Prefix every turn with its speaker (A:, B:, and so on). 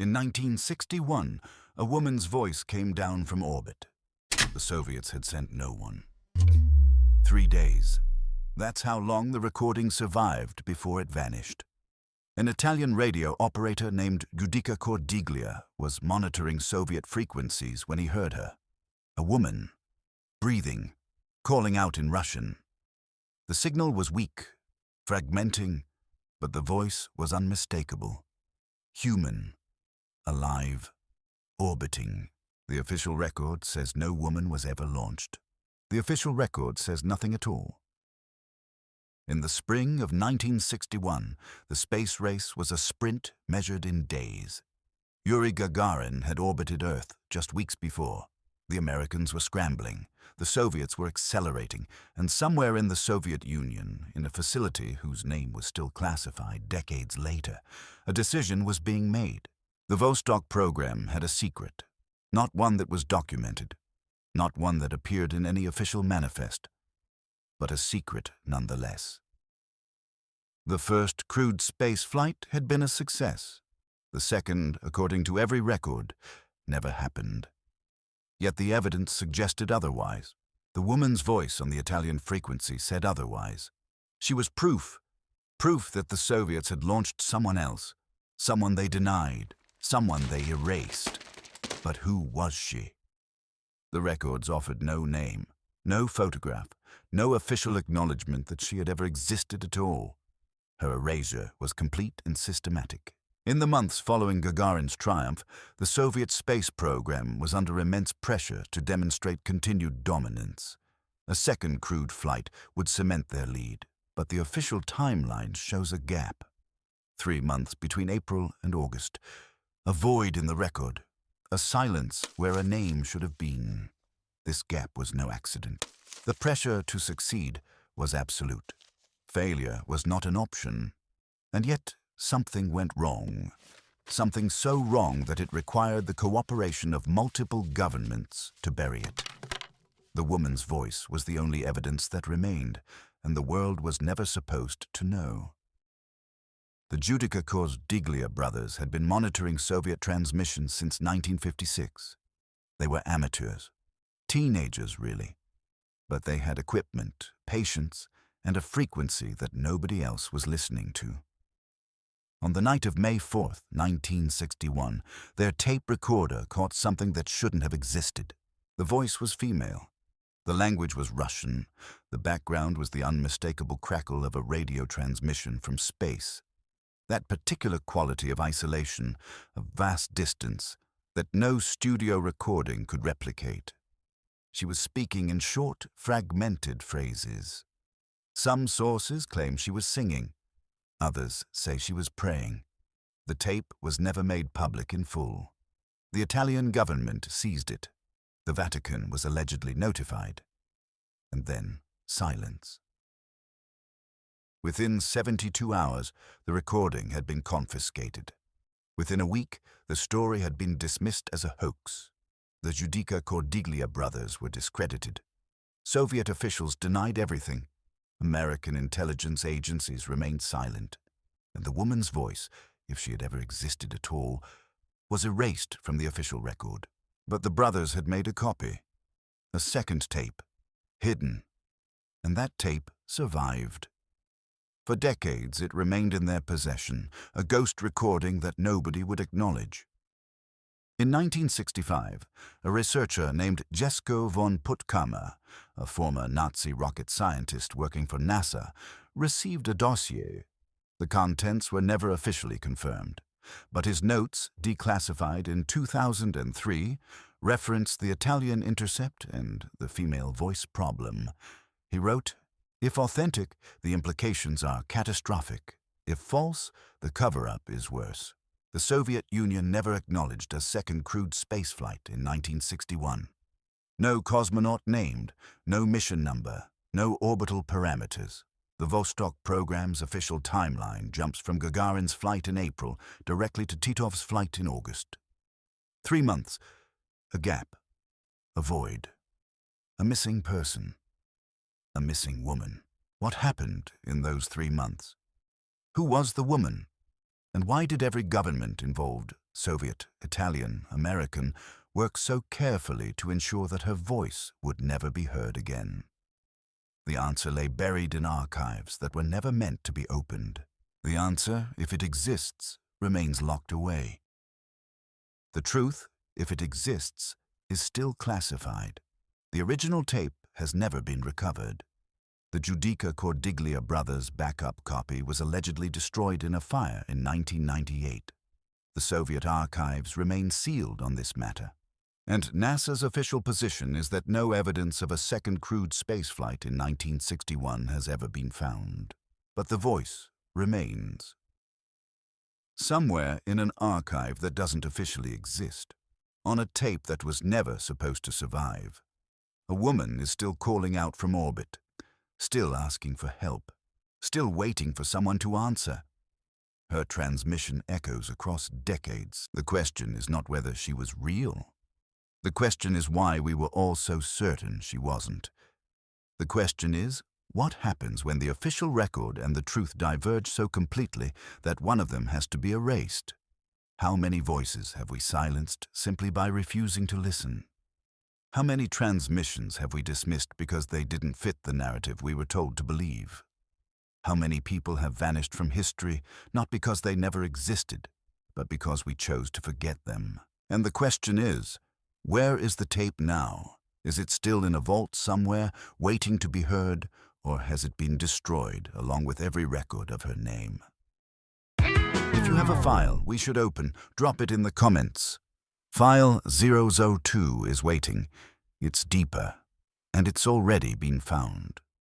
A: In 1961, a woman's voice came down from orbit. The Soviets had sent no one. 3 days. That's how long the recording survived before it vanished. An Italian radio operator named Judica-Cordiglia was monitoring Soviet frequencies when he heard her. A woman, breathing, calling out in Russian. The signal was weak, fragmenting, but the voice was unmistakable. Human, alive, orbiting. The official record says no woman was ever launched. The official record says nothing at all. In the spring of 1961, the space race was a sprint measured in days. Yuri Gagarin had orbited Earth just weeks before. The Americans were scrambling, the Soviets were accelerating, and somewhere in the Soviet Union, in a facility whose name was still classified decades later, a decision was being made. The Vostok program had a secret, not one that was documented, not one that appeared in any official manifest, but a secret nonetheless. The first crewed space flight had been a success. The second, according to every record, never happened. Yet the evidence suggested otherwise. The woman's voice on the Italian frequency said otherwise. She was proof that the Soviets had launched someone else, someone they denied, someone they erased. But who was she? The records offered no name, no photograph, no official acknowledgement that she had ever existed at all. Her erasure was complete and systematic. In the months following Gagarin's triumph, the Soviet space program was under immense pressure to demonstrate continued dominance. A second crewed flight would cement their lead, but the official timeline shows a gap. 3 months between April and August. A void in the record. A silence where a name should have been. This gap was no accident. The pressure to succeed was absolute. Failure was not an option. And yet, something went wrong. Something so wrong that it required the cooperation of multiple governments to bury it. The woman's voice was the only evidence that remained, and the world was never supposed to know. The Judica-Cordiglia brothers had been monitoring Soviet transmissions since 1956. They were amateurs, teenagers really, but they had equipment, patience, and a frequency that nobody else was listening to. On the night of May 4th, 1961, their tape recorder caught something that shouldn't have existed. The voice was female. The language was Russian. The background was the unmistakable crackle of a radio transmission from space. That particular quality of isolation, of vast distance, that no studio recording could replicate. She was speaking in short, fragmented phrases. Some sources claim she was singing. Others say she was praying. The tape was never made public in full. The Italian government seized it. The Vatican was allegedly notified. And then silence. Within 72 hours, the recording had been confiscated. Within a week, the story had been dismissed as a hoax. The Judica-Cordiglia brothers were discredited. Soviet officials denied everything. American intelligence agencies remained silent, and the woman's voice, if she had ever existed at all, was erased from the official record. But the brothers had made a copy, a second tape, hidden, and that tape survived. For decades it remained in their possession, a ghost recording that nobody would acknowledge. In 1965, a researcher named Jesko von Puttkamer, a former Nazi rocket scientist working for NASA, received a dossier. The contents were never officially confirmed, but his notes, declassified in 2003, referenced the Italian intercept and the female voice problem. He wrote, "If authentic, the implications are catastrophic. If false, the cover-up is worse." The Soviet Union never acknowledged a second crewed spaceflight in 1961. No cosmonaut named, no mission number, no orbital parameters. The Vostok program's official timeline jumps from Gagarin's flight in April directly to Titov's flight in August. 3 months, a gap, a void, a missing person, a missing woman. What happened in those 3 months? Who was the woman? And why did every government involved Soviet, Italian, American, worked so carefully to ensure that her voice would never be heard again? The answer lay buried in archives that were never meant to be opened. The answer, if it exists, remains locked away. The truth, if it exists, is still classified. The original tape has never been recovered. The Judica-Cordiglia brothers' backup copy was allegedly destroyed in a fire in 1998. The Soviet archives remain sealed on this matter. And NASA's official position is that no evidence of a second crewed spaceflight in 1961 has ever been found. But the voice remains. Somewhere in an archive that doesn't officially exist, on a tape that was never supposed to survive, a woman is still calling out from orbit, still asking for help, still waiting for someone to answer. Her transmission echoes across decades. The question is not whether she was real. The question is why we were all so certain she wasn't. The question is, what happens when the official record and the truth diverge so completely that one of them has to be erased? How many voices have we silenced simply by refusing to listen? How many transmissions have we dismissed because they didn't fit the narrative we were told to believe? How many people have vanished from history, not because they never existed, but because we chose to forget them? And the question is, where is the tape now? Is it still in a vault somewhere, waiting to be heard, or has it been destroyed along with every record of her name? If you have a file we should open, drop it in the comments. File 002 is waiting. It's deeper, and it's already been found.